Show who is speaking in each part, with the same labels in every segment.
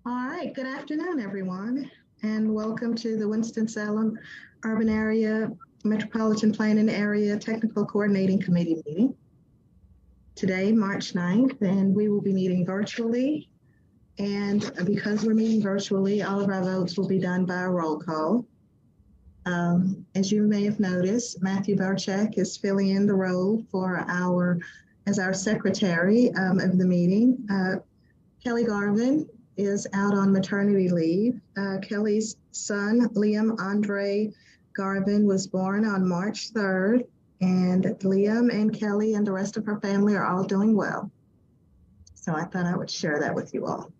Speaker 1: All right, good afternoon, everyone, and welcome to the Winston-Salem Urban Area Metropolitan Planning Area Technical Coordinating Committee meeting. Today, March 9th, and we will be meeting virtually. And because we're meeting virtually, all of our votes will be done by a roll call. As you may have noticed, Matthew Barchek is filling in the role as our secretary of the meeting. Kelly Garvin is out on maternity leave. Kelly's son, Liam Andre Garvin, was born on March 3rd, and Liam and Kelly and the rest of her family are all doing well. So I thought I would share that with you all.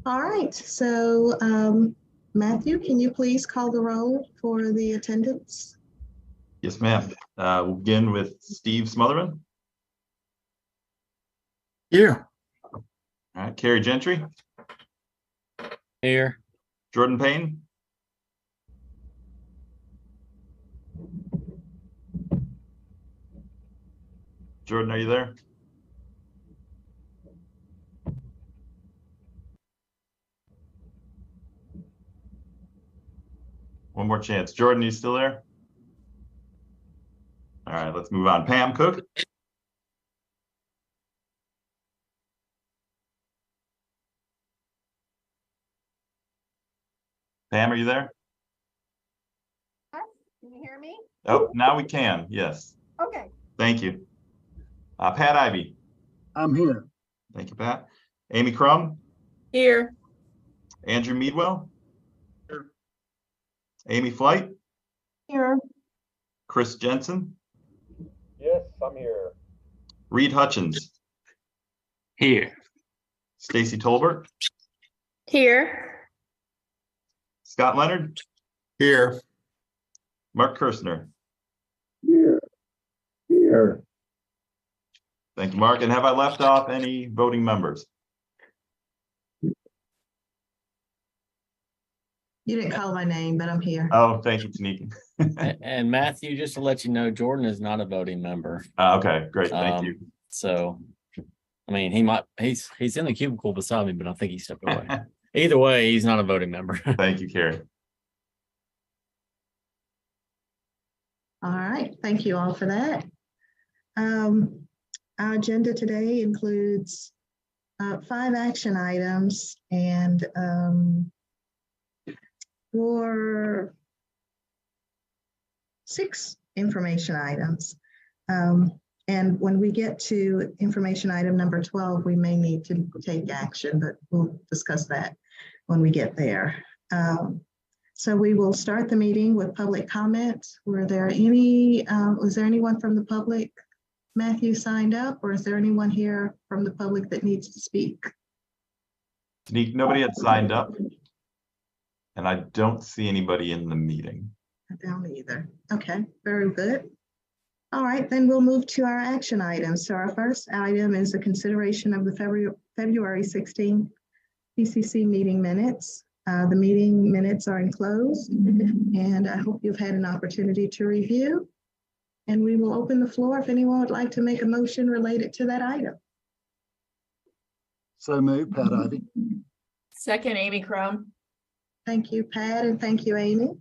Speaker 1: All right, so Matthew, can you please call the roll for the attendance?
Speaker 2: Yes, ma'am. We'll begin with Steve Smotherman.
Speaker 3: Here.
Speaker 2: All right, Carrie Gentry.
Speaker 3: Here.
Speaker 2: Jordan Payne. Jordan, are you there? One more chance. Jordan, you still there? All right, let's move on. Pam Cook. Pam, are you there?
Speaker 4: Can you hear me?
Speaker 2: Oh, now we can. Yes.
Speaker 4: Okay.
Speaker 2: Thank you. Pat Ivy.
Speaker 3: I'm here.
Speaker 2: Thank you, Pat. Amy Crum.
Speaker 4: Here.
Speaker 2: Andrew Meadwell.
Speaker 3: Here.
Speaker 2: Amy Flight.
Speaker 4: Here.
Speaker 2: Chris Jensen.
Speaker 5: Yes, I'm here.
Speaker 2: Reed Hutchins.
Speaker 3: Here.
Speaker 2: Stacy Tolbert.
Speaker 4: Here.
Speaker 2: Scott Leonard.
Speaker 3: Here.
Speaker 2: Mark Kirshner.
Speaker 5: Here. Here.
Speaker 2: Thank you, Mark. And have I left off any voting members?
Speaker 1: You didn't call my name, but I'm here.
Speaker 2: Oh, thank you, Tanika.
Speaker 6: And Matthew, just to let you know, Jordan is not a voting member.
Speaker 2: Okay, great. Thank you.
Speaker 6: So, I mean, he's in the cubicle beside me, but I think he stepped away. Either way, he's not a voting member.
Speaker 2: Thank you, Carrie.
Speaker 1: All right, thank you all for that. Our agenda today includes 5 action items and 6 information items. And when we get to information item number 12, we may need to take action, but we'll discuss that when we get there. So we will start the meeting with public comments. Was there anyone from the public? Matthew signed up, or is there anyone here from the public that needs to speak?
Speaker 2: Tanika, nobody had signed up, and I don't see anybody in the meeting.
Speaker 1: I don't either. Okay, very good. All right, then we'll move to our action items. So our first item is a consideration of the February 16th TCC meeting minutes. The meeting minutes are enclosed, and I hope you've had an opportunity to review. And we will open the floor if anyone would like to make a motion related to that item.
Speaker 3: So moved, Pat Ivy.
Speaker 4: Second, Amy Crum.
Speaker 1: Thank you, Pat, and thank you, Amy.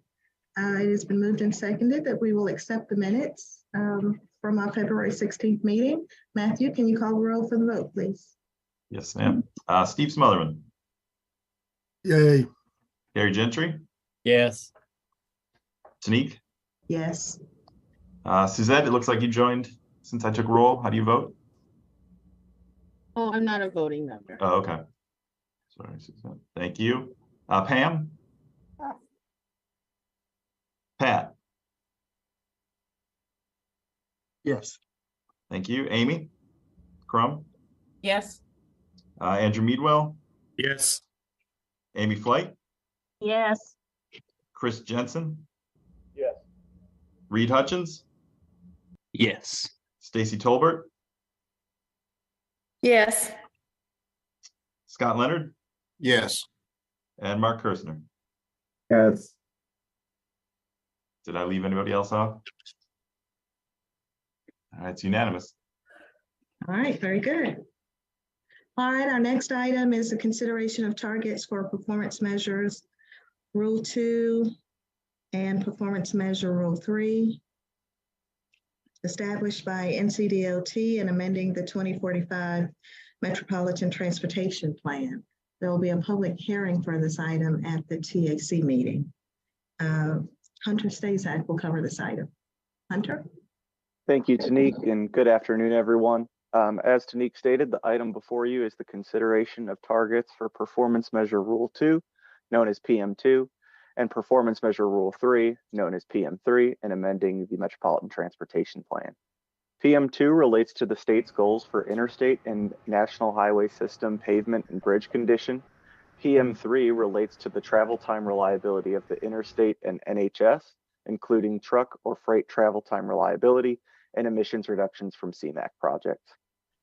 Speaker 1: It has been moved and seconded that we will accept the minutes from our February 16th meeting. Matthew, can you call the roll for the vote, please?
Speaker 2: Yes, ma'am. Steve Smotherman.
Speaker 3: Yay.
Speaker 2: Carrie Gentry.
Speaker 6: Yes.
Speaker 2: Tanika.
Speaker 1: Yes.
Speaker 2: Suzette, it looks like you joined since I took roll. How do you vote?
Speaker 4: Oh, I'm not a voting member.
Speaker 2: Oh, okay. Sorry, Suzette. Thank you. Pam. Pat.
Speaker 3: Yes.
Speaker 2: Thank you. Amy Crum.
Speaker 4: Yes.
Speaker 2: Andrew Meadwell.
Speaker 3: Yes.
Speaker 2: Amy Flight.
Speaker 4: Yes.
Speaker 2: Chris Jensen.
Speaker 5: Yes.
Speaker 2: Reed Hutchins.
Speaker 6: Yes.
Speaker 2: Stacy Tolbert.
Speaker 4: Yes.
Speaker 2: Scott Leonard.
Speaker 3: Yes.
Speaker 2: And Mark Kirshner.
Speaker 5: Yes.
Speaker 2: Did I leave anybody else off? All right, it's unanimous.
Speaker 1: All right, very good. All right, our next item is the consideration of targets for performance measures, Rule 2 and Performance Measure Rule 3, established by NCDOT and amending the 2045 Metropolitan Transportation Plan. There will be a public hearing for this item at the TAC meeting. Hunter Stazak will cover this item. Hunter?
Speaker 7: Thank you, Tanique, and good afternoon, everyone. As Tanique stated, the item before you is the consideration of targets for Performance Measure Rule 2, known as PM2, and Performance Measure Rule 3, known as PM3, and amending the Metropolitan Transportation Plan. PM2 relates to the state's goals for interstate and national highway system pavement and bridge condition. PM3 relates to the travel time reliability of the interstate and NHS, including truck or freight travel time reliability and emissions reductions from CMAQ projects.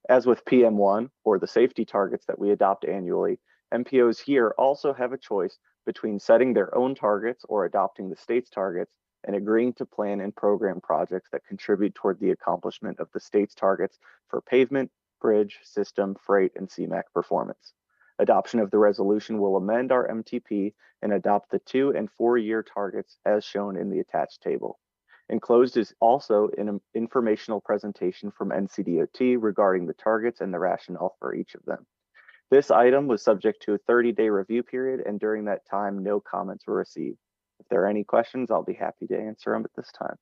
Speaker 7: As with PM1, or the safety targets that we adopt annually, MPOs here also have a choice between setting their own targets or adopting the state's targets and agreeing to plan and program projects that contribute toward the accomplishment of the state's targets for pavement, bridge, system, freight, and CMAQ performance. Adoption of the resolution will amend our MTP and adopt the 2- and 4-year targets as shown in the attached table. Enclosed is also an informational presentation from NCDOT regarding the targets and the rationale for each of them. This item was subject to a 30-day review period, and during that time, no comments were received. If there are any questions, I'll be happy to answer them at this time.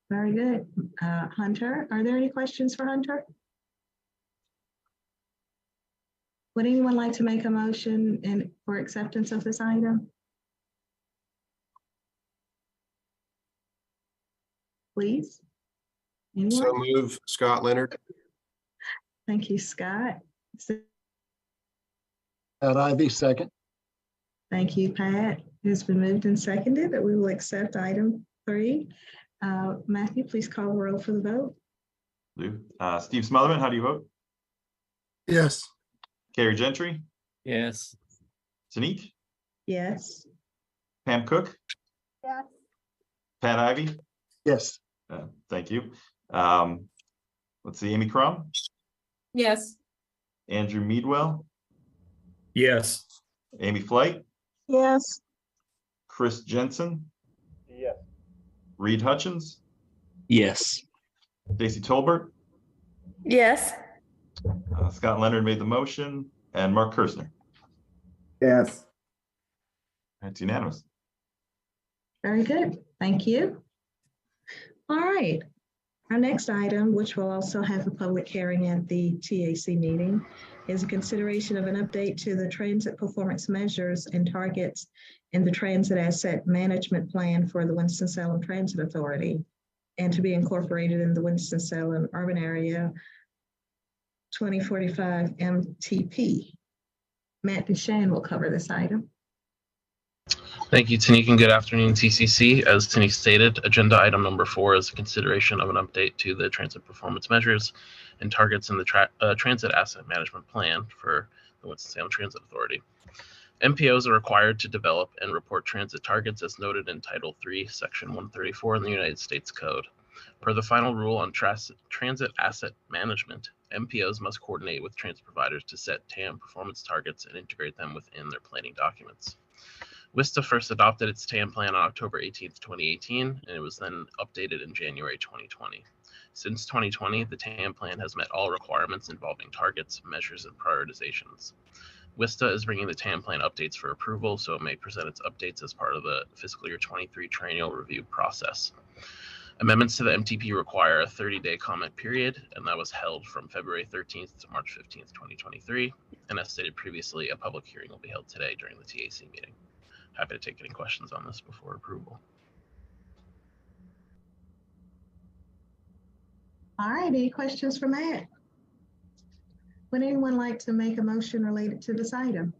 Speaker 1: Very good. Hunter, are there any questions for Hunter? Would anyone like to make a motion for acceptance of this item? Please. Anyone?
Speaker 3: So move, Scott Leonard.
Speaker 1: Thank you, Scott.
Speaker 3: Pat Ivy, second.
Speaker 1: Thank you, Pat. It's been moved and seconded that we will accept item 3. Matthew, please call the roll for the vote.
Speaker 2: Lou. Steve Smotherman, how do you vote?
Speaker 3: Yes.
Speaker 2: Carrie Gentry,
Speaker 6: Yes.
Speaker 2: Tanique,
Speaker 1: Yes.
Speaker 2: Pam Cook,
Speaker 4: Yes.
Speaker 2: Pat Ivy.
Speaker 3: Yes.
Speaker 2: Thank you. Let's see, Amy Crum,
Speaker 4: Yes.
Speaker 2: Andrew Meadwell,
Speaker 3: Yes.
Speaker 2: Amy Flight,
Speaker 4: Yes.
Speaker 2: Chris Jensen,
Speaker 5: Yes.
Speaker 2: Reed Hutchins,
Speaker 6: Yes.
Speaker 2: Stacy Tolbert,
Speaker 4: Yes.
Speaker 2: Scott Leonard made the motion, and Mark Kirsner.
Speaker 5: Yes.
Speaker 2: It's unanimous.
Speaker 1: Very good. Thank you. All right. Our next item, which will also have a public hearing at the TAC meeting, is a consideration of an update to the transit performance measures and targets in the Transit Asset Management Plan for the Winston-Salem Transit Authority, and to be incorporated in the Winston-Salem Urban Area 2045 MTP. Matt Duchesne will cover this item.
Speaker 8: Thank you, Tanique, and good afternoon, TCC. As Tanique stated, agenda item number 4 is a consideration of an update to the transit performance measures and targets in the Transit Asset Management Plan for the Winston-Salem Transit Authority. MPOs are required to develop and report transit targets as noted in Title III, Section 134 in the United States Code. Per the final rule on transit asset management, MPOs must coordinate with transit providers to set TAM performance targets and integrate them within their planning documents. WISTA first adopted its TAM plan on October 18, 2018, and it was then updated in January 2020. Since 2020, the TAM plan has met all requirements involving targets, measures, and prioritizations. WISTA is bringing the TAM plan updates for approval, so it may present its updates as part of the fiscal year 23 triennial review process. Amendments to the MTP require a 30-day comment period, and that was held from February 13th to March 15th, 2023. And as stated previously, a public hearing will be held today during the TAC meeting. Happy to take any questions on this before approval.
Speaker 1: All right, any questions for Matt? Would anyone like to make a motion related to this item?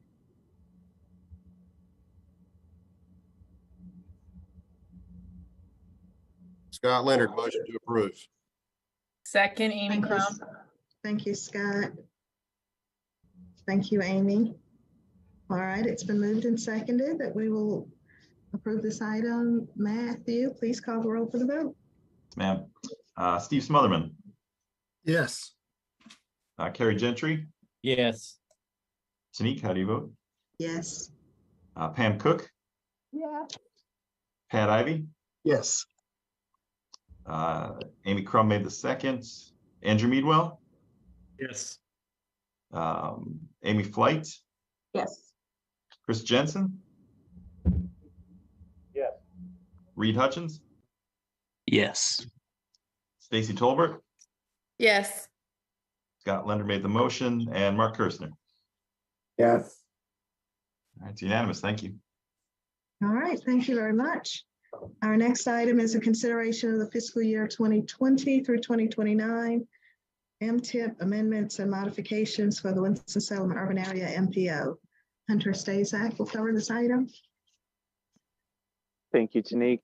Speaker 3: Scott Leonard, motion to approve.
Speaker 4: Second, Amy
Speaker 1: Thank you.
Speaker 4: Crum.
Speaker 1: Thank you, Scott. Thank you, Amy. All right, it's been moved and seconded that we will approve this item. Matthew, please call the roll for the vote.
Speaker 2: Ma'am. Steve Smotherman,
Speaker 3: Yes.
Speaker 2: Carrie Gentry,
Speaker 6: Yes.
Speaker 2: Tanique, how do you vote?
Speaker 1: Yes.
Speaker 2: Pam Cook,
Speaker 4: Yeah.
Speaker 2: Pat Ivy,
Speaker 3: Yes.
Speaker 2: Amy Crum made the second. Andrew Meadwell,
Speaker 6: Yes.
Speaker 2: Amy Flight,
Speaker 4: Yes.
Speaker 2: Chris Jensen,
Speaker 5: Yes.
Speaker 2: Reed Hutchins,
Speaker 6: Yes.
Speaker 2: Stacy Tolbert,
Speaker 4: Yes.
Speaker 2: Scott Leonard made the motion, and Mark Kirschner.
Speaker 5: Yes.
Speaker 2: All right, it's unanimous. Thank you.
Speaker 1: All right, thank you very much. Our next item is a consideration of the fiscal year 2020 through 2029 MTIP amendments and modifications for the Winston-Salem Urban Area MPO. Hunter Stazak will cover this item.
Speaker 7: Thank you, Tanique.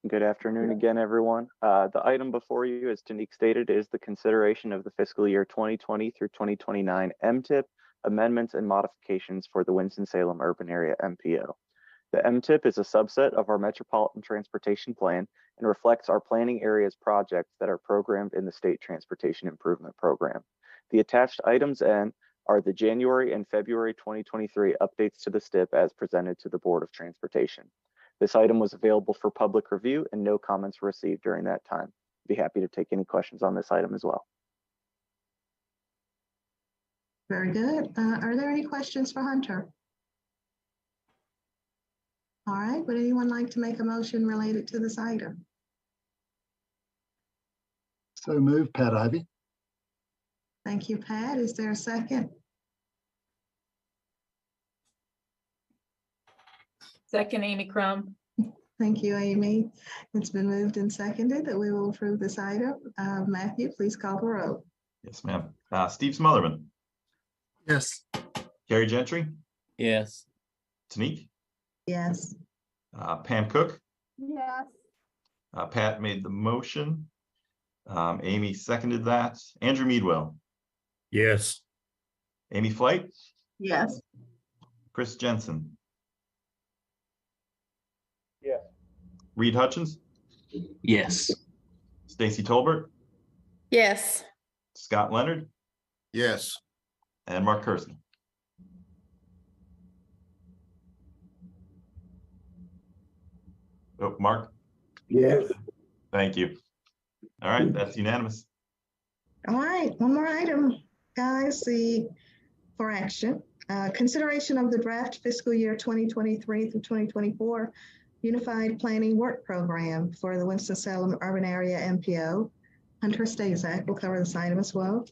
Speaker 7: Good afternoon again, everyone. The item before you, as Tanique stated, is the consideration of the fiscal year 2020 through 2029 MTIP amendments and modifications for the Winston-Salem Urban Area MPO. The MTIP is a subset of our Metropolitan Transportation Plan and reflects our planning areas projects that are programmed in the State Transportation Improvement Program. The attached items N are the January and February 2023 updates to the STIP as presented to the Board of Transportation. This item was available for public review and no comments were received during that time. I'd be happy to take any questions on this item as well.
Speaker 1: Very good. Are there any questions for Hunter? All right, would anyone like to make a motion related to this item?
Speaker 3: So move, Pat Ivy.
Speaker 1: Thank you, Pat. Is there a second?
Speaker 9: Second, Amy Crum.
Speaker 1: Thank you, Amy. It's been moved and seconded that we will approve this item. Matthew, please call the roll.
Speaker 2: Yes, ma'am. Steve Smotherman,
Speaker 3: Yes.
Speaker 2: Carrie Gentry,
Speaker 6: Yes.
Speaker 2: Tanique,
Speaker 1: Yes.
Speaker 2: Pam Cook,
Speaker 4: Yes.
Speaker 2: Pat made the motion. Amy seconded that. Andrew Meadwell,
Speaker 3: Yes.
Speaker 2: Amy Flight,
Speaker 4: Yes.
Speaker 2: Chris Jensen,
Speaker 5: Yes.
Speaker 2: Reed Hutchins,
Speaker 6: Yes.
Speaker 2: Stacy Tolbert,
Speaker 4: Yes.
Speaker 2: Scott Leonard,
Speaker 3: Yes.
Speaker 2: and Mark Kirsten. Oh, Mark,
Speaker 5: Yes.
Speaker 2: thank you. All right, that's unanimous.
Speaker 1: All right, one more item, guys, for action. Consideration of the draft fiscal year 2023 through 2024 Unified Planning Work Program for the Winston-Salem Urban Area MPO. Hunter Stazak will cover this item as well.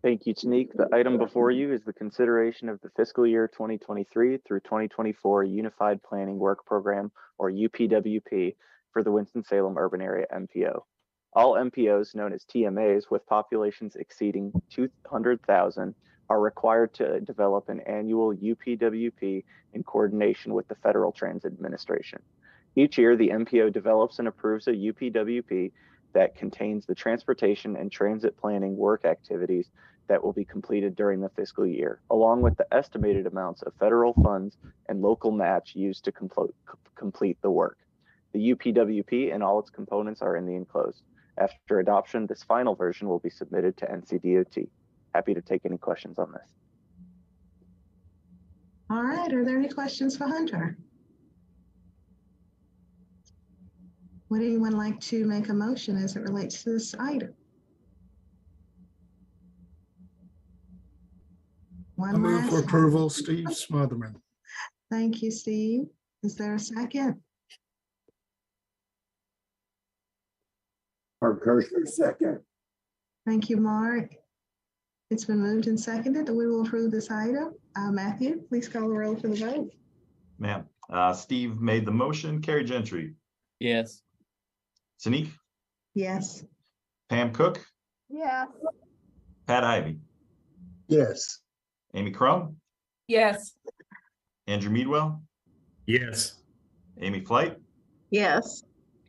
Speaker 7: Thank you, Tanique. The item before you is the consideration of the fiscal year 2023 through 2024 Unified Planning Work Program, or UPWP, for the Winston-Salem Urban Area MPO. All MPOs, known as TMAs, with populations exceeding 200,000 are required to develop an annual UPWP in coordination with the Federal Transit Administration. Each year, the MPO develops and approves a UPWP that contains the transportation and transit planning work activities that will be completed during the fiscal year, along with the estimated amounts of federal funds and local match used to complete the work. The UPWP and all its components are in the enclosed. After adoption, this final version will be submitted to NCDOT. Happy to take any questions on this.
Speaker 1: All right, are there any questions for Hunter? Would anyone like to make a motion as it relates to this item?
Speaker 3: I move for approval, Steve Smotherman.
Speaker 1: Thank you, Steve. Is there a second?
Speaker 5: Mark Kirschner, second.
Speaker 1: Thank you, Mark. It's been moved and seconded that we will approve this item. Matthew, please call the roll for the vote.
Speaker 2: Ma'am. Steve made the motion. Carrie Gentry,
Speaker 6: Yes.
Speaker 2: Tanique,
Speaker 1: Yes.
Speaker 2: Pam Cook,
Speaker 4: Yes.
Speaker 2: Pat Ivy,
Speaker 3: Yes.
Speaker 2: Amy Crum,
Speaker 9: Yes.
Speaker 2: Andrew Meadwell,
Speaker 3: Yes.
Speaker 2: Amy Flight,
Speaker 4: Yes.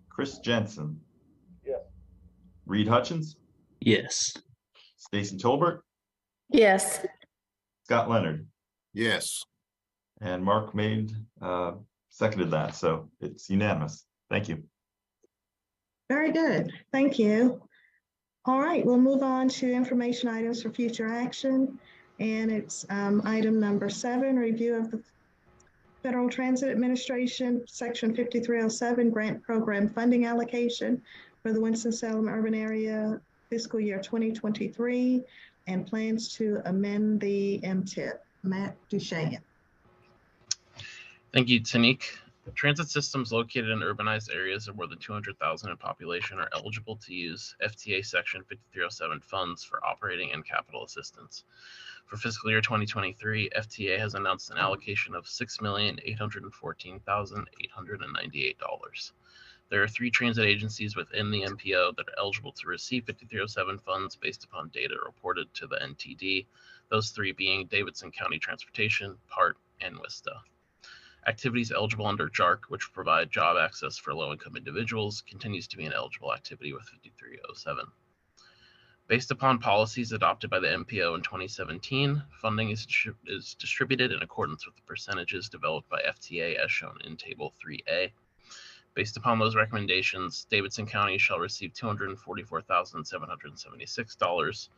Speaker 2: Chris Jensen,
Speaker 5: Yes.
Speaker 2: Reed Hutchins,
Speaker 6: Yes.
Speaker 2: Stacy Tolbert,
Speaker 4: Yes.
Speaker 2: Scott Leonard,
Speaker 3: Yes.
Speaker 2: and Mark seconded that, so it's unanimous. Thank you.
Speaker 1: Very good. Thank you. All right, we'll move on to information items for future action. And it's item number 7, review of the Federal Transit Administration, Section 5307, grant program funding allocation for the Winston-Salem urban area fiscal year 2023, and plans to amend the MTIP. Matt Duchesne.
Speaker 8: Thank you, Tanique. Transit systems located in urbanized areas of more than 200,000 in population are eligible to use FTA Section 5307 funds for operating and capital assistance. For fiscal year 2023, FTA has announced an allocation of $6,814,898. There are 3 transit agencies within the MPO that are eligible to receive 5307 funds based upon data reported to the NTD, those 3 being Davidson County Transportation, PART, and WISTA. Activities eligible under JARC, which provide job access for low-income individuals, continues to be an eligible activity with 5307. Based upon policies adopted by the MPO in 2017, funding is distributed in accordance with the percentages developed by FTA as shown in Table 3A. Based upon those recommendations, Davidson County shall receive $244,776,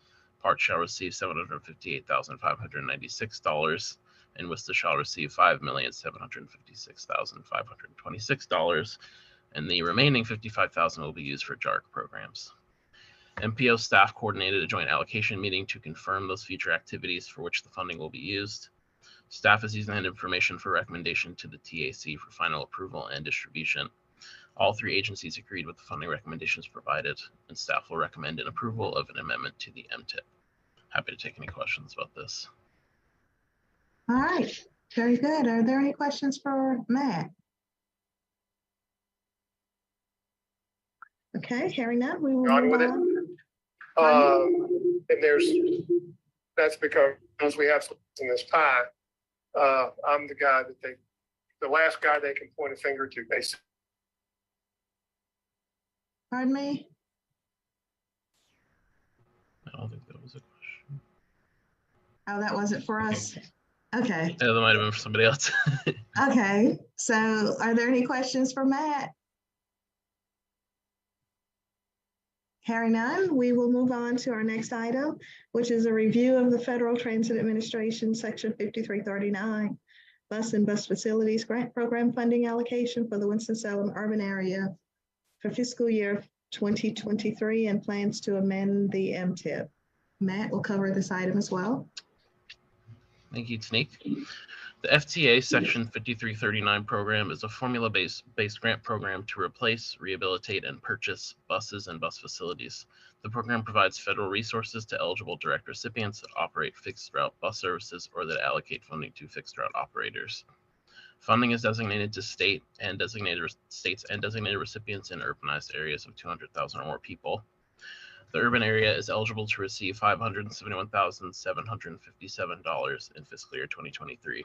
Speaker 8: PART shall receive $758,596, and WISTA shall receive $5,756,526, and the remaining $55,000 will be used for JARC programs. MPO staff coordinated a joint allocation meeting to confirm those future activities for which the funding will be used. Staff is using that information for recommendation to the TAC for final approval and distribution. All 3 agencies agreed with the funding recommendations provided, and staff will recommend an approval of an amendment to the MTIP. Happy to take any questions about this.
Speaker 1: All right, very good. Are there any questions for Matt? Okay, hearing none, we will
Speaker 10: Gone
Speaker 1: move
Speaker 10: with it.
Speaker 1: on.
Speaker 10: And that's because we have something in this tie. I'm the guy that the last guy they can point a finger to, basically.
Speaker 1: Pardon me?
Speaker 8: I don't think that was a question.
Speaker 1: Oh, that wasn't for us. Okay.
Speaker 8: Yeah, that might have been for somebody else.
Speaker 1: Okay, so are there any questions for Matt? Hearing none, we will move on to our next item, which is a review of the Federal Transit Administration Section 5339 Bus and Bus Facilities Grant Program Funding Allocation for the Winston-Salem urban area for fiscal year 2023, and plans to amend the MTIP. Matt will cover this item as well.
Speaker 8: Thank you, Tanique. The FTA Section 5339 program is a formula-based grant program to replace, rehabilitate, and purchase buses and bus facilities. The program provides federal resources to eligible direct recipients that operate fixed-route bus services or that allocate funding to fixed-route operators. Funding is designated to states and designated recipients in urbanized areas of 200,000 or more people. The urban area is eligible to receive $571,757 in fiscal year 2023.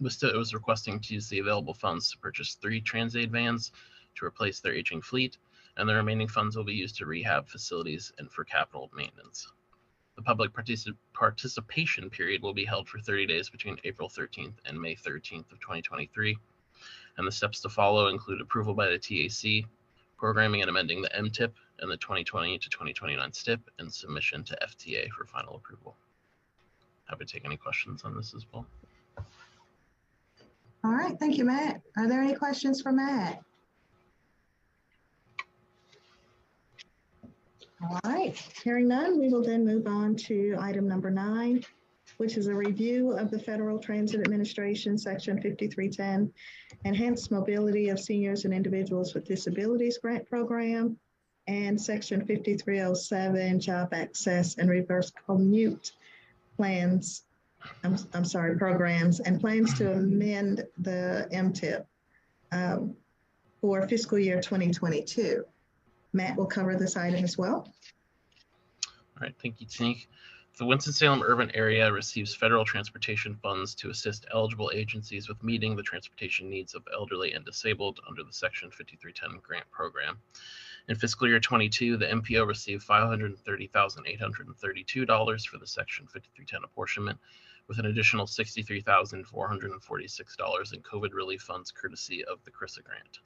Speaker 8: WISTA was requesting to use the available funds to purchase 3 Transaid vans to replace their aging fleet, and the remaining funds will be used to rehab facilities and for capital maintenance. The public participation period will be held for 30 days between April 13th and May 13th of 2023, and the steps to follow include approval by the TAC, programming and amending the MTIP and the 2020 to 2029 STIP, and submission to FTA for final approval. Happy to take any questions on this as well.
Speaker 1: All right, thank you, Matt. Are there any questions for Matt? All right, hearing none, we will then move on to item number 9, which is a review of the Federal Transit Administration Section 5310 Enhanced Mobility of Seniors and Individuals with Disabilities Grant Program, and Section 5307 Job Access and Reverse Commute Plans, programs, and plans to amend the MTIP for fiscal year 2022. Matt will cover this item as well.
Speaker 8: All right, thank you, Tanique. The Winston-Salem urban area receives federal transportation funds to assist eligible agencies with meeting the transportation needs of elderly and disabled under the Section 5310 grant program. In fiscal year 22, the MPO received $530,832 for the Section 5310 apportionment, with an additional $63,446 in COVID relief funds courtesy of the CRISA grant.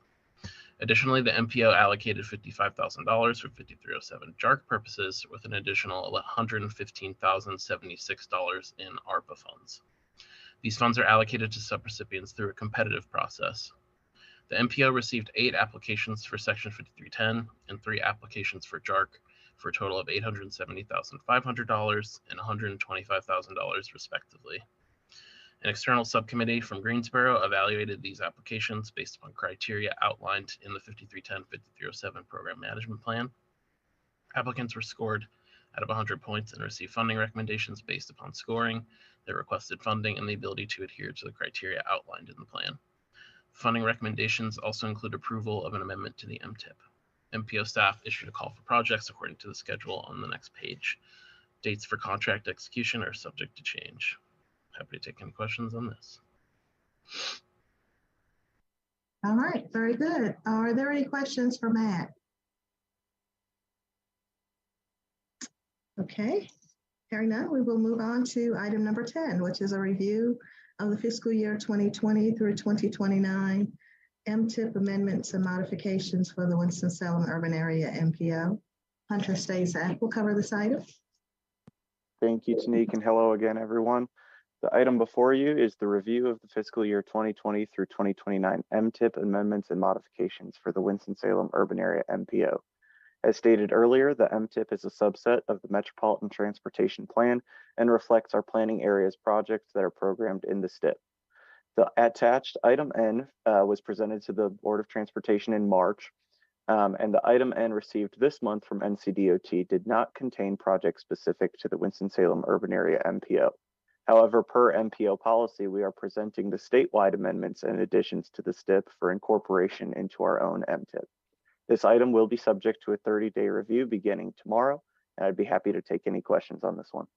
Speaker 8: Additionally, the MPO allocated $55,000 for 5307 JARC purposes with an additional $115,076 in ARPA funds. These funds are allocated to subrecipients through a competitive process. The MPO received 8 applications for Section 5310 and 3 applications for JARC for a total of $870,500 and $125,000 respectively. An external subcommittee from Greensboro evaluated these applications based upon criteria outlined in the 5310-5307 Program Management Plan. Applicants were scored out of 100 points and received funding recommendations based upon scoring, their requested funding, and the ability to adhere to the criteria outlined in the plan. Funding recommendations also include approval of an amendment to the MTIP. MPO staff issued a call for projects according to the schedule on the next page. Dates for contract execution are subject to change. Happy to take any questions on this.
Speaker 1: All right, very good. Are there any questions for Matt? Okay, hearing none, we will move on to item number 10, which is a review of the fiscal year 2020 through 2029 MTIP amendments and modifications for the Winston-Salem urban area MPO. Hunter Stasak will cover this item.
Speaker 7: Thank you, Tanique, and hello again, everyone. The item before you is the review of the fiscal year 2020 through 2029 MTIP amendments and modifications for the Winston-Salem urban area MPO. As stated earlier, the MTIP is a subset of the Metropolitan Transportation Plan and reflects our planning areas projects that are programmed in the STIP. The attached item N was presented to the Board of Transportation in March, and the item N received this month from NCDOT did not contain projects specific to the Winston-Salem urban area MPO. However, per MPO policy, we are presenting the statewide amendments and additions to the STIP for incorporation into our own MTIP. This item will be subject to a 30-day review beginning tomorrow, and I'd be happy to take any questions on this one.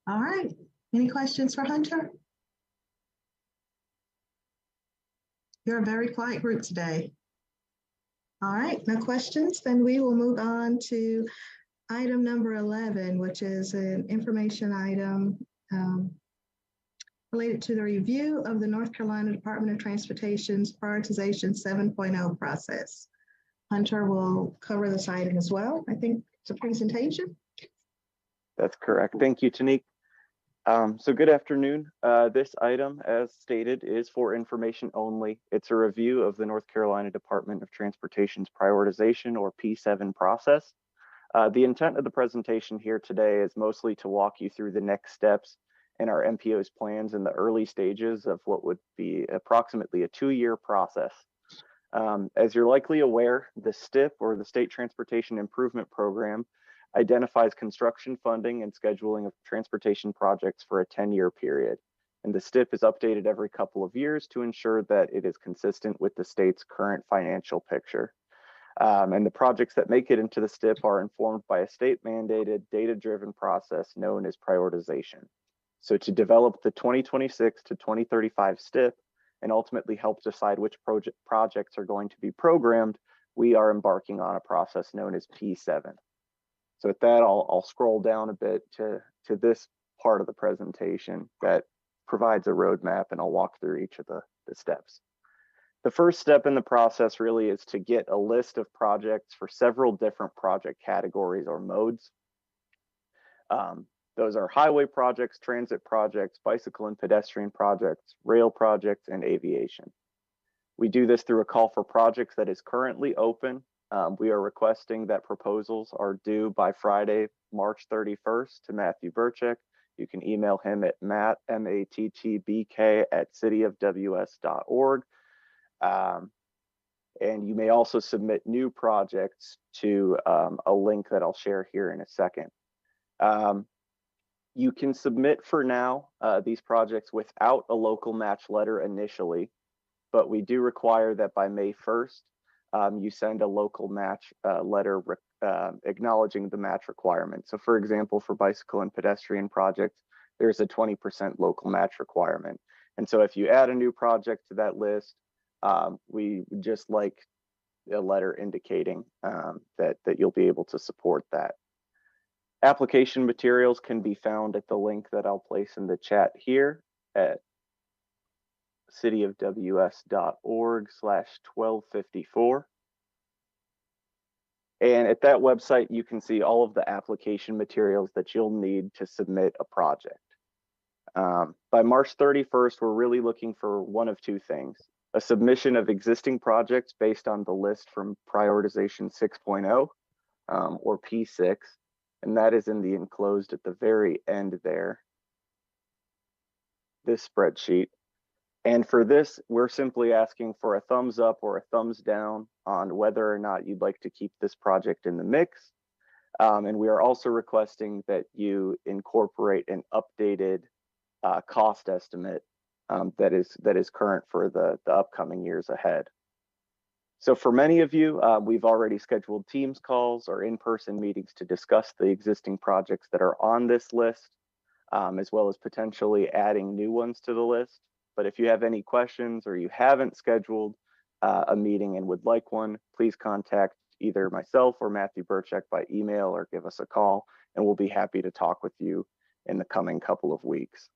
Speaker 1: All right, any questions for Hunter? You're a very quiet group today. All right, no questions, then we will move on to item number 11, which is an information item related to the review of the North Carolina Department of Transportation's Prioritization 7.0 process. Hunter will cover this item as well. I think it's a presentation.
Speaker 7: That's correct. Thank you, Tanique. So good afternoon. This item, as stated, is for information only. It's a review of the North Carolina Department of Transportation's Prioritization, or P7 process. The intent of the presentation here today is mostly to walk you through the next steps in our MPO's plans in the early stages of what would be approximately a 2-year process. As you're likely aware, the STIP, or the State Transportation Improvement Program, identifies construction funding and scheduling of transportation projects for a 10-year period. And the STIP is updated every couple of years to ensure that it is consistent with the state's current financial picture. And the projects that make it into the STIP are informed by a state-mandated, data-driven process known as prioritization. So to develop the 2026 to 2035 STIP and ultimately help decide which projects are going to be programmed, we are embarking on a process known as P7. So with that, I'll scroll down a bit to this part of the presentation that provides a roadmap, and I'll walk through each of the steps. The first step in the process really is to get a list of projects for several different project categories or modes. Those are highway projects, transit projects, bicycle and pedestrian projects, rail projects, and aviation. We do this through a call for projects that is currently open. We are requesting that proposals are due by Friday, March 31st to Matthew Burchek. You can email him at matt, M-A-T-T-B-K, @cityofws.org. And you may also submit new projects to a link that I'll share here in a second. You can submit for now these projects without a local match letter initially, but we do require that by May 1st, you send a local match letter acknowledging the match requirement. So for example, for bicycle and pedestrian projects, there's a 20% local match requirement. And so if you add a new project to that list, we would just like a letter indicating that you'll be able to support that. Application materials can be found at the link that I'll place in the chat here. cityofws.org/1254. And at that website, you can see all of the application materials that you'll need to submit a project. By March 31st, we're really looking for one of two things: a submission of existing projects based on the list from Prioritization 6.0 or P6, and that is in the enclosed at the very end there, this spreadsheet. And for this, we're simply asking for a thumbs up or a thumbs down on whether or not you'd like to keep this project in the mix. And we are also requesting that you incorporate an updated cost estimate that is current for the upcoming years ahead. So for many of you, we've already scheduled Teams calls or in-person meetings to discuss the existing projects that are on this list, as well as potentially adding new ones to the list. But if you have any questions or you haven't scheduled a meeting and would like one, please contact either myself or Matthew Burchak by email or give us a call, and we'll be happy to talk with you in the coming couple of weeks.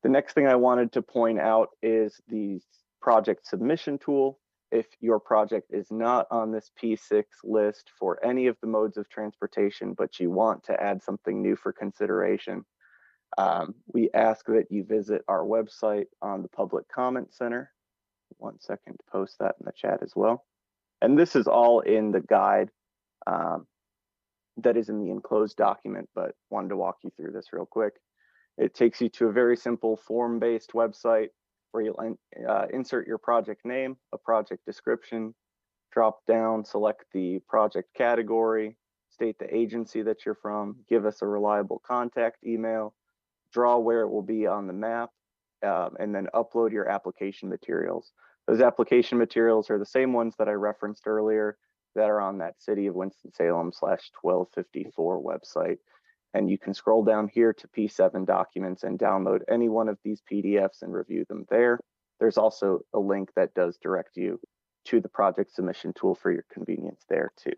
Speaker 7: The next thing I wanted to point out is the project submission tool. If your project is not on this P6 list for any of the modes of transportation, but you want to add something new for consideration, we ask that you visit our website on the Public Comment Center. 1 second to post that in the chat as well. And this is all in the guide that is in the enclosed document, but wanted to walk you through this real quick. It takes you to a very simple form-based website where you'll insert your project name, a project description, drop down, select the project category, state the agency that you're from, give us a reliable contact email, draw where it will be on the map, and then upload your application materials. Those application materials are the same ones that I referenced earlier that are on that City of Winston-Salem /1254 website. And you can scroll down here to P7 documents and download any one of these PDFs and review them there. There's also a link that does direct you to the project submission tool for your convenience there too.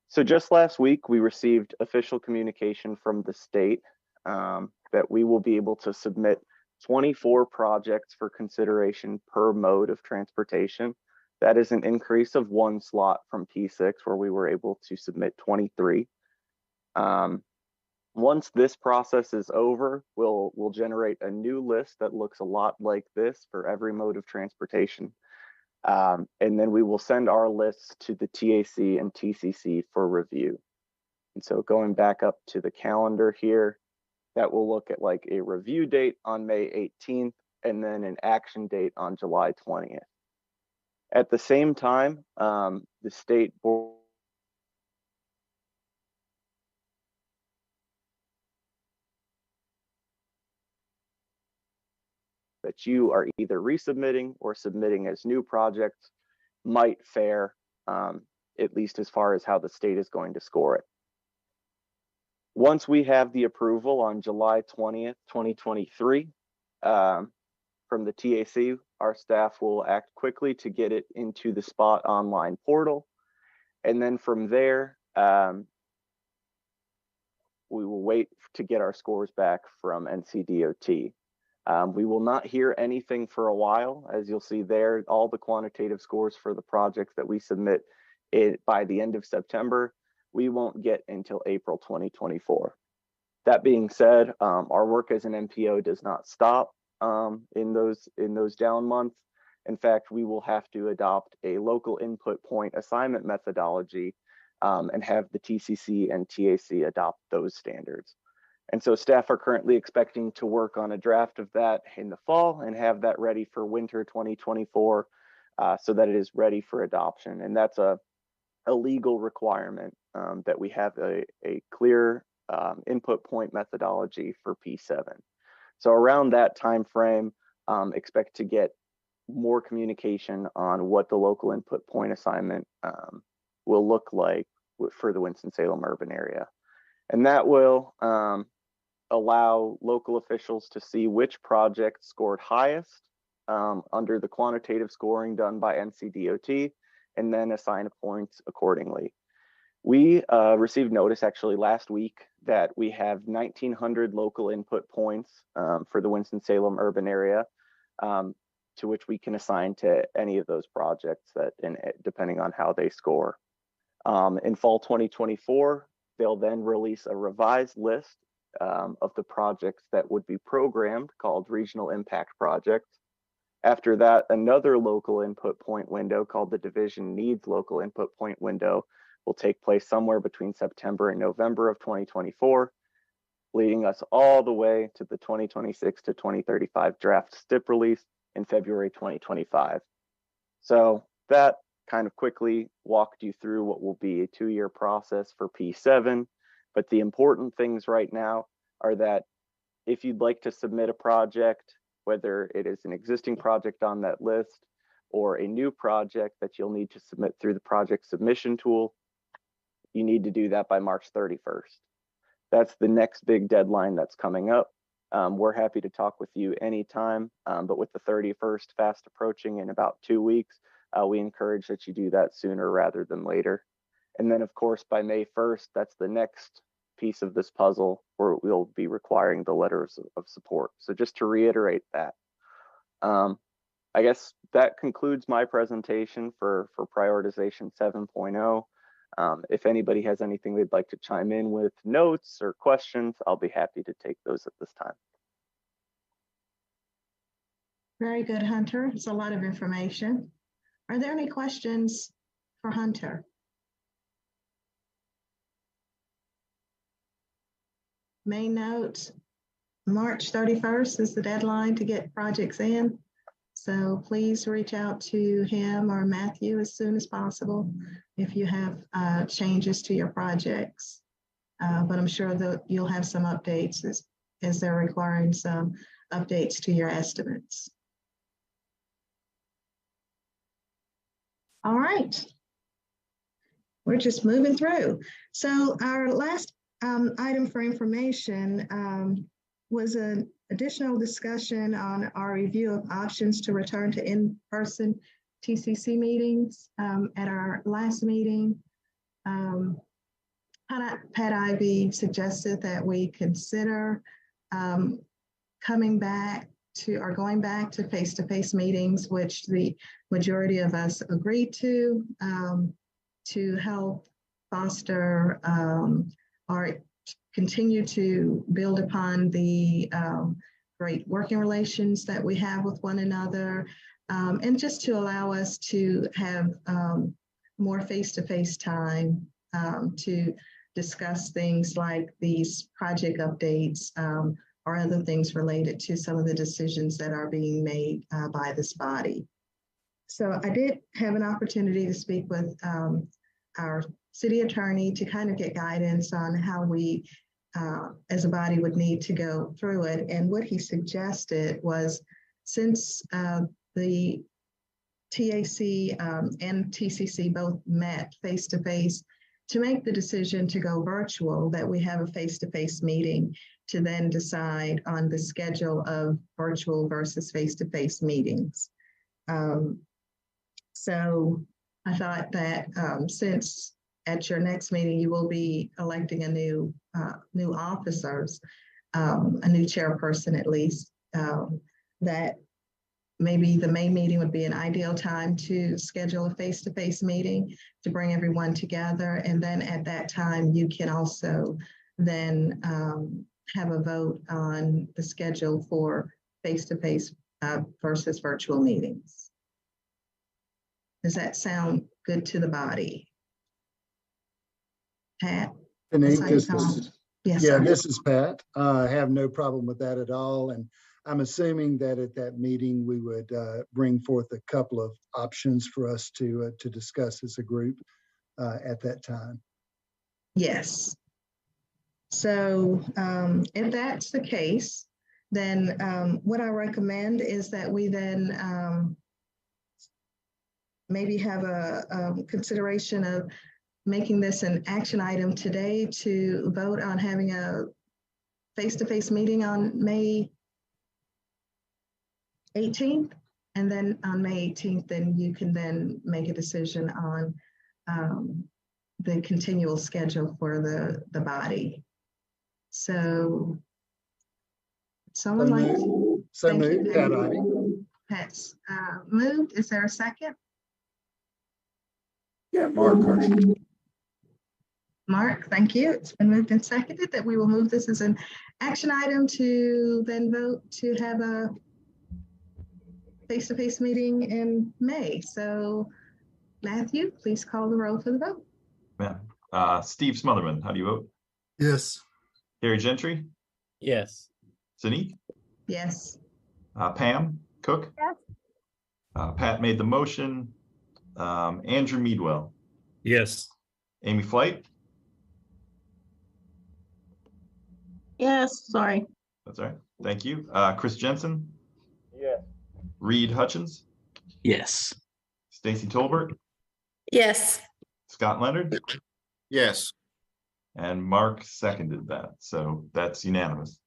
Speaker 7: So just last week, we received official communication from the state that we will be able to submit 24 projects for consideration per mode of transportation. That is an increase of 1 slot from P6, where we were able to submit 23. Once this process is over, we'll generate a new list that looks a lot like this for every mode of transportation. And then we will send our lists to the TAC and TCC for review. And so going back up to the calendar here, that will look at like a review date on May 18th and then an action date on July 20th. At the same time, the state board that you are either resubmitting or submitting as new projects might fare, at least as far as how the state is going to score it. Once we have the approval on July 20th, 2023, from the TAC, our staff will act quickly to get it into the Spot online portal. And then from there, we will wait to get our scores back from NCDOT. We will not hear anything for a while. As you'll see there, all the quantitative scores for the projects that we submit by the end of September, we won't get until April 2024. That being said, our work as an MPO does not stop in those down months. In fact, we will have to adopt a local input point assignment methodology and have the TCC and TAC adopt those standards. And so staff are currently expecting to work on a draft of that in the fall and have that ready for winter 2024 so that it is ready for adoption. And that's a legal requirement that we have a clear input point methodology for P7. So around that time frame, expect to get more communication on what the local input point assignment will look like for the Winston-Salem urban area. And that will allow local officials to see which projects scored highest under the quantitative scoring done by NCDOT, and then assign points accordingly. We received notice actually last week that we have 1,900 local input points for the Winston-Salem urban area. to which we can assign to any of those projects that, depending on how they score. In fall 2024, they'll then release a revised list of the projects that would be programmed called regional impact projects. After that, another local input point window called the division needs local input point window will take place somewhere between September and November of 2024, leading us all the way to the 2026 to 2035 draft STIP release in February 2025. So that kind of quickly walked you through what will be a 2-year process for P7. But the important things right now are that if you'd like to submit a project, whether it is an existing project on that list or a new project that you'll need to submit through the project submission tool, you need to do that by March 31st. That's the next big deadline that's coming up. We're happy to talk with you anytime, but with the 31st fast approaching in about 2 weeks, we encourage that you do that sooner rather than later. And then of course, by May 1st, that's the next piece of this puzzle where we'll be requiring the letters of support. So just to reiterate that, I guess that concludes my presentation for prioritization 7.0. If anybody has anything they'd like to chime in with notes or questions, I'll be happy to take those at this time.
Speaker 1: Very good, Hunter. It's a lot of information. Are there any questions for Hunter? Main note, March 31st is the deadline to get projects in. So please reach out to him or Matthew as soon as possible if you have changes to your projects. But I'm sure that you'll have some updates as they're requiring some updates to your estimates. All right, we're just moving through. So our last item for information was an additional discussion on our review of options to return to in-person TCC meetings. At our last meeting, Pat Ivy suggested that we consider going back to face-to-face meetings, which the majority of us agreed to help foster or continue to build upon the great working relations that we have with one another, and just to allow us to have more face-to-face time to discuss things like these project updates or other things related to some of the decisions that are being made by this body. So I did have an opportunity to speak with our city attorney to kind of get guidance on how we as a body would need to go through it. And what he suggested was, since the TAC and TCC both met face-to-face, to make the decision to go virtual, that we have a face-to-face meeting to then decide on the schedule of virtual versus face-to-face meetings. So I thought that since at your next meeting you will be electing a new officers, a new chairperson at least, that maybe the May meeting would be an ideal time to schedule a face-to-face meeting to bring everyone together. And then at that time, you can also then have a vote on the schedule for face-to-face versus virtual meetings. Does that sound good to the body? Pat?
Speaker 3: This
Speaker 1: Yes,
Speaker 3: yeah,
Speaker 1: sir.
Speaker 3: this is Pat. I have no problem with that at all. And I'm assuming that at that meeting, we would bring forth a couple of options for us to discuss as a group at that time.
Speaker 1: Yes. So if that's the case, then what I recommend is that we then maybe have a consideration of making this an action item today to vote on having a face-to-face meeting on May 18th. And then on May 18th, then you can then make a decision on the continual schedule for the body. So someone like to.
Speaker 3: So moved, Pat Ivy.
Speaker 1: Pat's moved. Is there a second?
Speaker 5: Yeah, Mark Hershey.
Speaker 1: Mark, thank you. It's been moved and seconded that we will move this as an action item to then vote to have a face-to-face meeting in May. So Matthew, please call the roll for the vote.
Speaker 2: Yeah. Steve Smotherman, how do you vote?
Speaker 3: Yes.
Speaker 2: Gary Gentry,
Speaker 6: Yes.
Speaker 2: Sanique,
Speaker 1: Yes.
Speaker 2: Pam Cook.
Speaker 9: Yes.
Speaker 2: Pat made the motion. Andrew Meadwell,
Speaker 8: Yes.
Speaker 2: Amy Flight.
Speaker 4: Yes, sorry.
Speaker 2: That's all right. Thank you. Chris Jensen,
Speaker 5: Yes.
Speaker 2: Reed Hutchins,
Speaker 6: Yes.
Speaker 2: Stacy Tolbert,
Speaker 9: Yes.
Speaker 2: Scott Leonard,
Speaker 5: Yes.
Speaker 2: and Mark seconded that. So that's unanimous.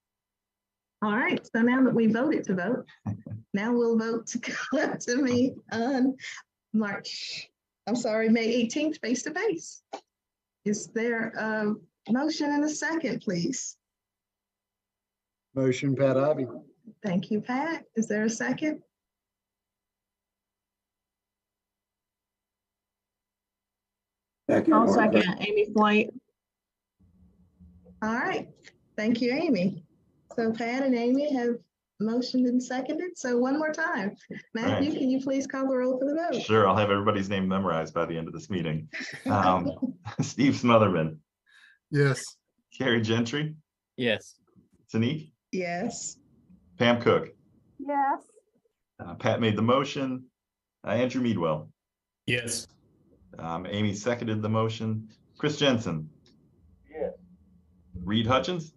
Speaker 1: All right. So now that we voted to vote, now we'll vote to come to me on May 18th, face-to-face. Is there a motion and a second, please?
Speaker 3: Motion, Pat Ivy.
Speaker 1: Thank you, Pat. Is there a second?
Speaker 5: Second,
Speaker 4: I'll
Speaker 5: Mark
Speaker 4: second
Speaker 5: Hershey.
Speaker 4: Amy Flight.
Speaker 1: All right. Thank you, Amy. So Pat and Amy have motioned and seconded. So one more time. Matthew,
Speaker 2: Right.
Speaker 1: can you please call the roll for the vote?
Speaker 2: Sure, I'll have everybody's name memorized by the end of this meeting. Steve Smotherman,
Speaker 3: Yes.
Speaker 2: Gary Gentry,
Speaker 6: Yes.
Speaker 2: Sanique,
Speaker 1: Yes.
Speaker 2: Pam Cook.
Speaker 9: Yes.
Speaker 2: Pat made the motion. Andrew Meadwell.
Speaker 8: Yes.
Speaker 2: Amy seconded the motion. Chris Jensen,
Speaker 5: Yes.
Speaker 2: Reed Hutchins,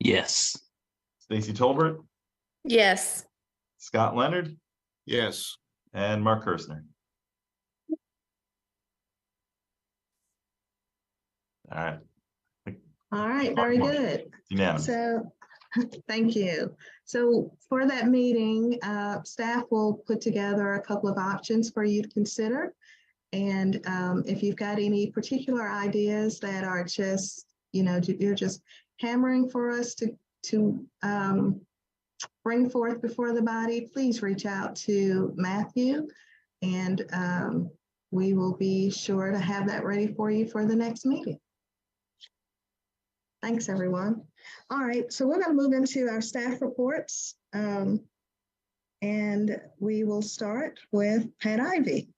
Speaker 6: Yes.
Speaker 2: Stacy Tolbert,
Speaker 9: Yes.
Speaker 2: Scott Leonard,
Speaker 5: Yes.
Speaker 2: and Mark Kirshner. All right,
Speaker 1: All right, very good.
Speaker 2: unanimous.
Speaker 1: So, thank you. So for that meeting, staff will put together a couple of options for you to consider. And if you've got any particular ideas that are just, you're just hammering for us to bring forth before the body, please reach out to Matthew, and we will be sure to have that ready for you for the next meeting. Thanks, everyone. All right, so we're going to move into our staff reports, and we will start with Pat Ivy,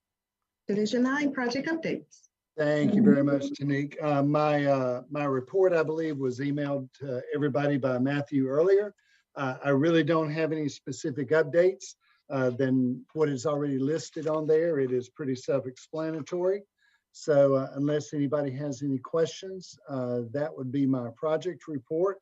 Speaker 1: Division 9 project updates.
Speaker 3: Thank you very much, Tanique. My report, I believe, was emailed to everybody by Matthew earlier. I really don't have any specific updates than what is already listed on there. It is pretty self-explanatory. So unless anybody has any questions, that would be my project report.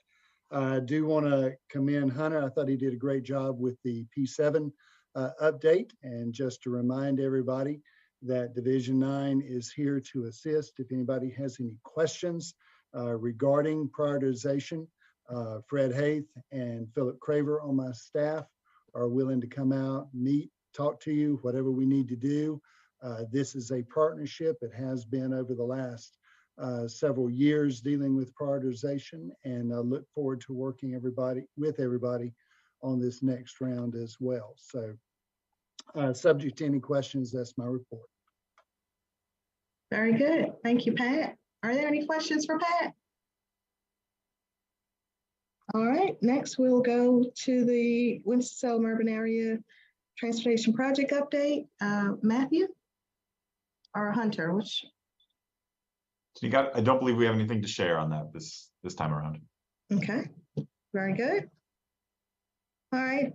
Speaker 3: I do want to commend Hunter. I thought he did a great job with the P7 update. And just to remind everybody that Division 9 is here to assist. If anybody has any questions regarding prioritization, Fred Haith and Philip Craver on my staff are willing to come out, meet, talk to you, whatever we need to do. This is a partnership. It has been over the last several years dealing with prioritization, and I look forward to working with everybody on this next round as well. So subject to any questions, that's my report.
Speaker 1: Very good. Thank you, Pat. Are there any questions for Pat? All right, next we'll go to the Winston-Salem Urban Area Transportation Project Update. Matthew or Hunter, which?
Speaker 2: So I don't believe we have anything to share on that this time around.
Speaker 1: Okay, very good. All right,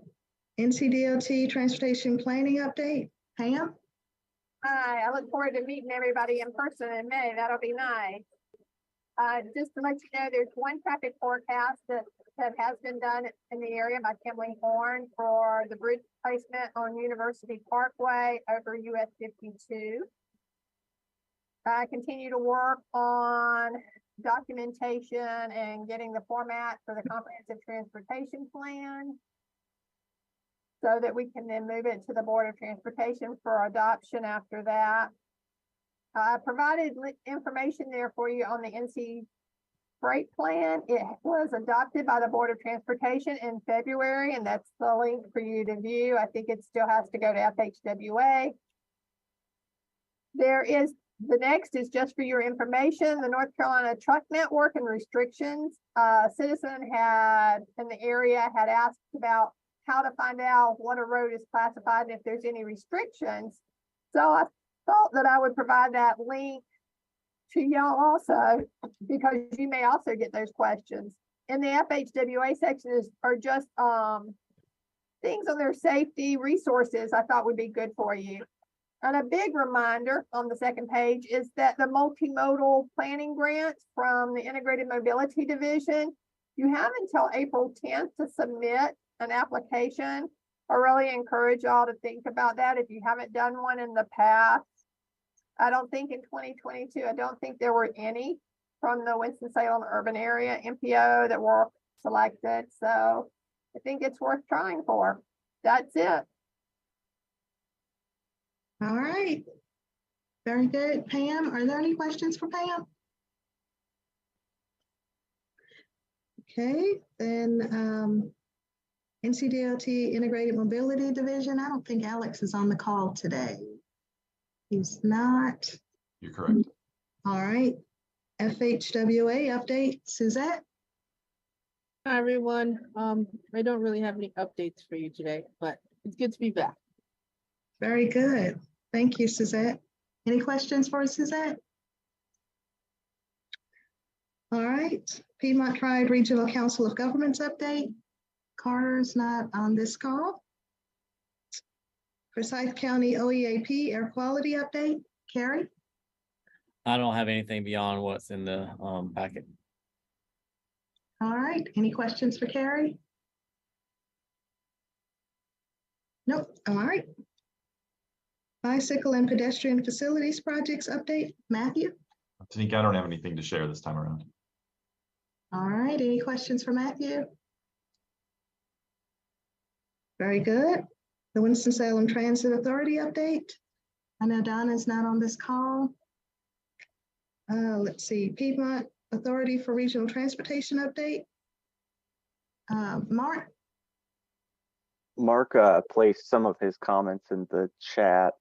Speaker 1: NCDOT Transportation Planning Update. Pam?
Speaker 11: Hi, I look forward to meeting everybody in person in May. That'll be nice. Just to let you know, there's one traffic forecast that has been done in the area by Kimberly Horn for the bridge placement on University Parkway over US 52. I continue to work on documentation and getting the format for the comprehensive transportation plan, so that we can then move it to the Board of Transportation for adoption after that. I provided information there for you on the freight plan. It was adopted by the Board of Transportation in February, and that's the link for you to view. I think it still has to go to FHWA. The next is just for your information, the North Carolina Truck Network and restrictions. A citizen in the area had asked about how to find out what a road is classified and if there's any restrictions. So I thought that I would provide that link to y'all also, because you may also get those questions. In the FHWA section are just things on their safety resources I thought would be good for you. And a big reminder on the second page is that the multimodal planning grants from the Integrated Mobility Division, you have until April 10th to submit an application. I really encourage y'all to think about that if you haven't done one in the past. I don't think in 2022, I don't think there were any from the Winston-Salem urban area MPO that were selected. So I think it's worth trying for. That's it.
Speaker 1: All right. Very good. Pam, are there any questions for Pam? Okay, then NCDOT Integrated Mobility Division. I don't think Alex is on the call today. He's not.
Speaker 2: You're correct.
Speaker 1: All right. FHWA update, Suzette.
Speaker 4: Hi, everyone. I don't really have any updates for you today, but it's good to be back.
Speaker 1: Very good. Thank you, Suzette. Any questions for Suzette? All right. Piedmont Triad Regional Council of Governments update. Carter's not on this call. Forsyth County OEAP air quality update. Carrie?
Speaker 6: I don't have anything beyond what's in the packet.
Speaker 1: All right. Any questions for Carrie? Nope. All right. Bicycle and pedestrian facilities projects update. Matthew?
Speaker 2: Tanika, I don't have anything to share this time around.
Speaker 1: All right. Any questions for Matthew? Very good. The Winston-Salem Transit Authority update. I know Donna's not on this call. Let's see, Piedmont Authority for Regional Transportation update. Mark?
Speaker 7: Mark placed some of his comments in the chat.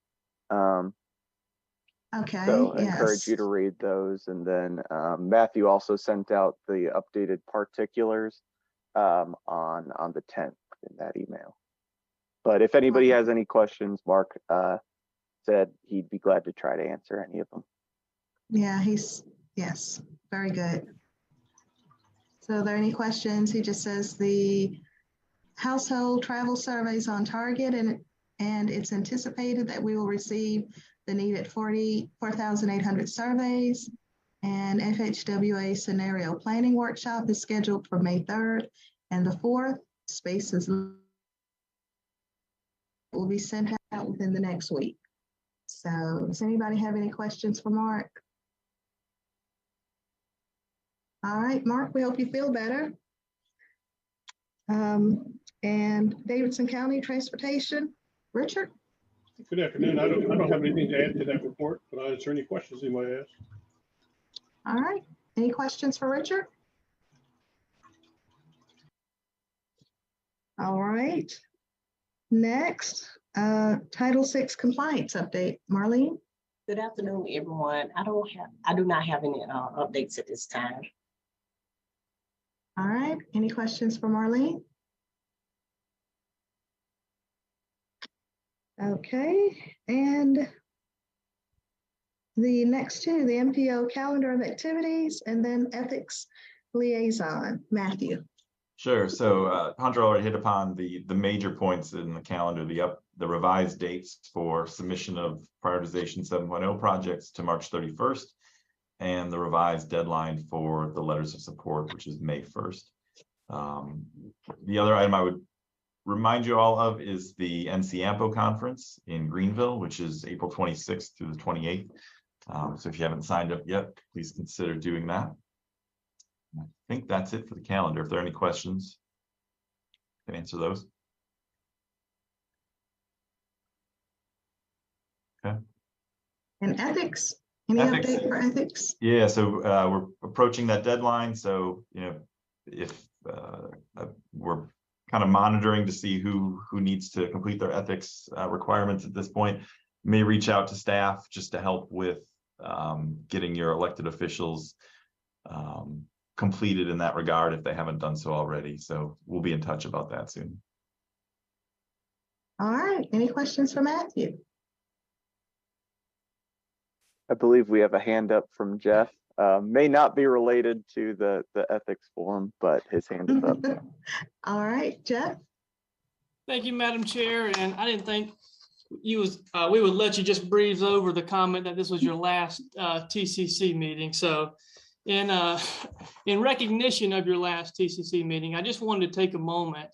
Speaker 1: Okay,
Speaker 7: So I
Speaker 1: yes.
Speaker 7: encourage you to read those. And then Matthew also sent out the updated particulars on the 10th in that email. But if anybody has any questions, Mark said he'd be glad to try to answer any of them.
Speaker 1: Yeah, yes, very good. So are there any questions? He just says the household travel surveys on target, and it's anticipated that we will receive the needed 44,800 surveys, and FHWA scenario planning workshop is scheduled for May 3rd and the 4th. Spaces will be sent out within the next week. So does anybody have any questions for Mark? All right, Mark, we hope you feel better. And Davidson County Transportation, Richard?
Speaker 10: Good afternoon. I don't have anything to add to that report, but I'll answer any questions you might ask.
Speaker 1: All right, any questions for Richard? All right, next, Title VI compliance update, Marlene?
Speaker 12: Good afternoon, everyone. I do not have any updates at this time.
Speaker 1: All right, any questions for Marlene? Okay, and the next two, the MPO calendar of activities and then ethics liaison, Matthew.
Speaker 2: Sure. So Hunter already hit upon the major points in the calendar, the revised dates for submission of prioritization 7.0 projects to March 31st, and the revised deadline for the letters of support, which is May 1st. The other item I would remind you all of is the NC-AMPO conference in Greenville, which is April 26th through the 28th. So if you haven't signed up yet, please consider doing that. I think that's it for the calendar. If there are any questions, I can answer those. Okay.
Speaker 1: And ethics, Any
Speaker 2: Ethics.
Speaker 1: update for ethics?
Speaker 2: Yeah, so we're approaching that deadline. So, if we're kind of monitoring to see who needs to complete their ethics requirements at this point, may reach out to staff just to help with getting your elected officials completed in that regard if they haven't done so already. So we'll be in touch about that soon.
Speaker 1: All right, any questions for Matthew?
Speaker 7: I believe we have a hand up from Jeff. May not be related to the ethics forum, but his hand is up.
Speaker 1: All right, Jeff.
Speaker 13: Thank you, Madam Chair. And I didn't think we would let you just breeze over the comment that this was your last TCC meeting. So in recognition of your last TCC meeting, I just wanted to take a moment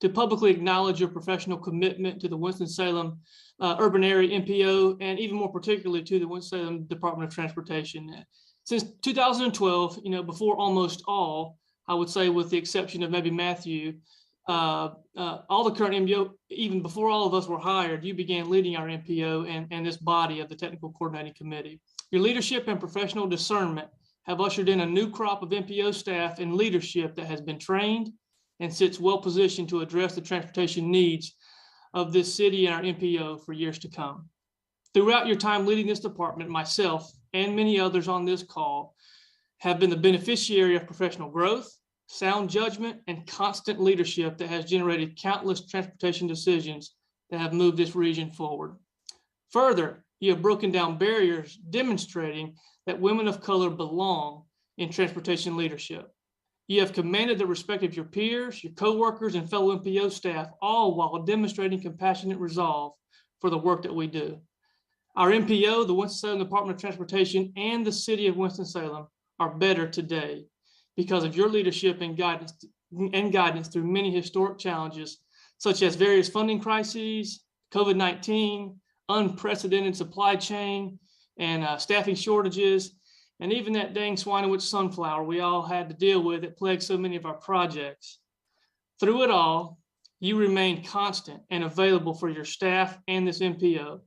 Speaker 13: to publicly acknowledge your professional commitment to the Winston-Salem urban area MPO, and even more particularly to the Winston-Salem Department of Transportation. Since 2012, before almost all, I would say with the exception of maybe Matthew, all the current MPO, even before all of us were hired, you began leading our MPO and this body of the Technical Coordinating Committee. Your leadership and professional discernment have ushered in a new crop of MPO staff and leadership that has been trained and sits well positioned to address the transportation needs of this city and our MPO for years to come. Throughout your time leading this department, myself and many others on this call have been the beneficiary of professional growth, sound judgment, and constant leadership that has generated countless transportation decisions that have moved this region forward. Further, you have broken down barriers demonstrating that women of color belong in transportation leadership. You have commanded the respect of your peers, your coworkers, and fellow MPO staff, all while demonstrating compassionate resolve for the work that we do. Our MPO, the Winston-Salem Department of Transportation, and the city of Winston-Salem are better today because of your leadership and guidance through many historic challenges, such as various funding crises, COVID-19, unprecedented supply chain, and staffing shortages, and even that dang Swinewitch sunflower we all had to deal with that plagued so many of our projects. Through it all, you remain constant and available for your staff and this MPO.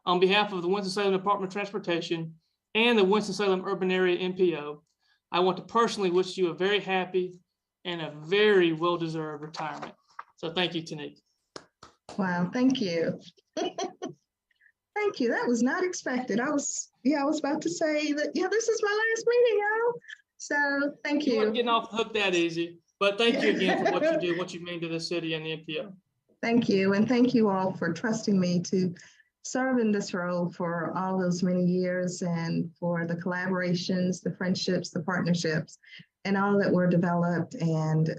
Speaker 13: On behalf of the Winston-Salem Department of Transportation and the Winston-Salem Urban Area MPO, I want to personally wish you a very happy and a very well-deserved retirement. So thank you, Tanique.
Speaker 1: Wow, thank you. Thank you. That was not expected. I was about to say that, this is my last meeting, y'all. So thank you.
Speaker 13: You weren't getting off the hook that easy, but thank you again for what you do, what you mean to the city and the MPO.
Speaker 1: Thank you. And thank you all for trusting me to serve in this role for all those many years, and for the collaborations, the friendships, the partnerships, and all that were developed, and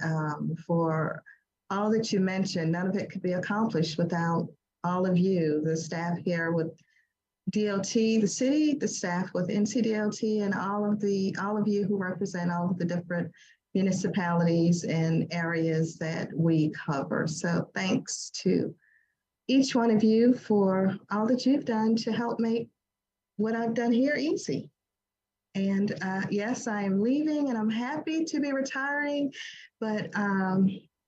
Speaker 1: for all that you mentioned. None of it could be accomplished without all of you, the staff here with DOT, the city, the staff with NCDOT, and all of you who represent all of the different municipalities and areas that we cover. So thanks to each one of you for all that you've done to help make what I've done here easy. And yes, I am leaving and I'm happy to be retiring, but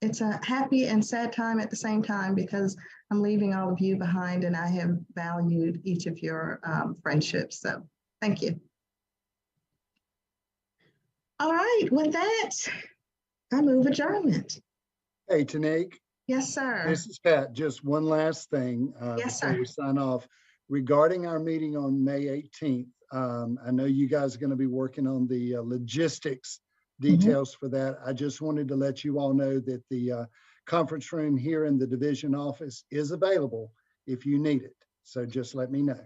Speaker 1: it's a happy and sad time at the same time, because I'm leaving all of you behind, and I have valued each of your friendships. So thank you. All right, with that, I move adjournment.
Speaker 3: Hey, Tanique.
Speaker 1: Yes, sir.
Speaker 3: This is Pat. Just one last thing
Speaker 1: Yes,
Speaker 3: before
Speaker 1: sir.
Speaker 3: we sign off. Regarding our meeting on May 18th, I know you guys are going to be working on the logistics details for that. I just wanted to let you all know that the conference room here in the division office is available if you need it. So just let me know.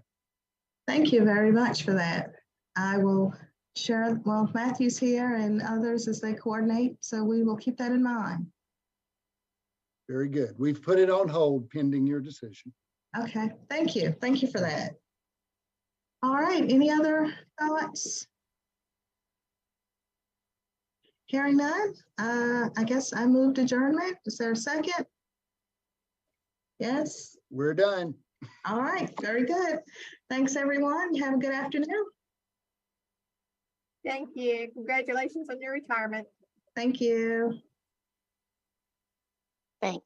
Speaker 1: Thank you very much for that. I will share, well, Matthew's here and others as they coordinate, so we will keep that in mind.
Speaker 3: Very good. We've put it on hold pending your decision.
Speaker 1: Okay, thank you. Thank you for that. All right, any other thoughts? Hearing none, I guess I moved adjournment. Is there a second? Yes.
Speaker 3: We're done.
Speaker 1: All right, very good. Thanks, everyone. Have a good afternoon.
Speaker 11: Thank you. Congratulations on your retirement.
Speaker 1: Thank you.
Speaker 9: Thanks.